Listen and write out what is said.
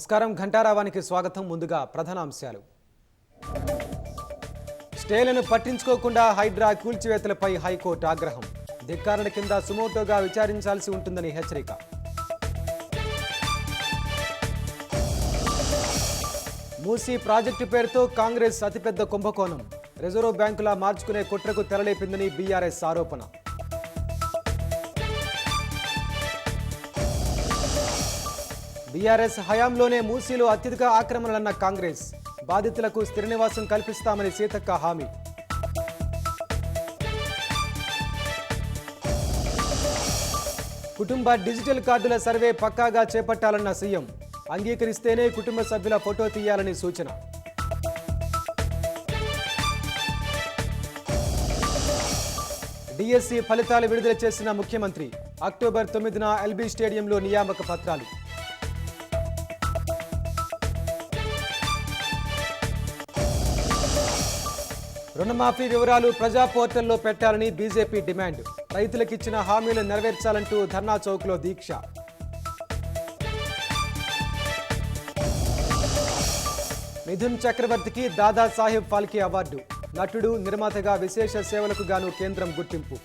నమస్కారం ఘంటారావానికి స్వాగతం. ముందుగా ప్రధాన అంశాలు. స్టేలను పట్టించుకోకుండా హైడ్రా కూల్చివేతలపై హైకోర్టు ఆగ్రహం. ధిక్కారణ కింద సుమోటోగా విచారించాల్సి ఉంటుందని హెచ్చరిక. మూసీ ప్రాజెక్టు పేరుతో కాంగ్రెస్ అతిపెద్ద కుంభకోణం. రిజర్వ్ బ్యాంకులా మార్చుకునే కుట్రకు తెరలేపిందని బీఆర్ఎస్ ఆరోపణ. బీఆర్ఎస్ హయాంలోనే మూసీలో అత్యధిక ఆక్రమణలన్న కాంగ్రెస్. బాధితులకు స్థిర నివాసం కల్పిస్తామని సీతక్క హామీ. కుటుంబ డిజిటల్ కార్డుల సర్వే పక్కాగా చేపట్టాలన్న సీఎం. అంగీకరిస్తేనే కుటుంబ సభ్యుల ఫోటో తీయాలని సూచన. డిఎస్సి ఫలితాలు విడుదల చేసిన ముఖ్యమంత్రి. అక్టోబర్ 9న ఎల్బీ స్టేడియంలో నియామక పత్రాలు. రుణమాఫీ వివరాలు ప్రజా పోర్టల్లో పెట్టాలని బీజేపీ డిమాండ్. రైతులకిచ్చిన హామీలు నెరవేర్చాలంటూ ధర్నా చౌక్లో దీక్ష. మిథున్ చక్రవర్తికి దాదా సాహెబ్ ఫాల్కే అవార్డు. నటుడు, నిర్మాతగా విశేష సేవలకు గాను కేంద్రం గుర్తింపు.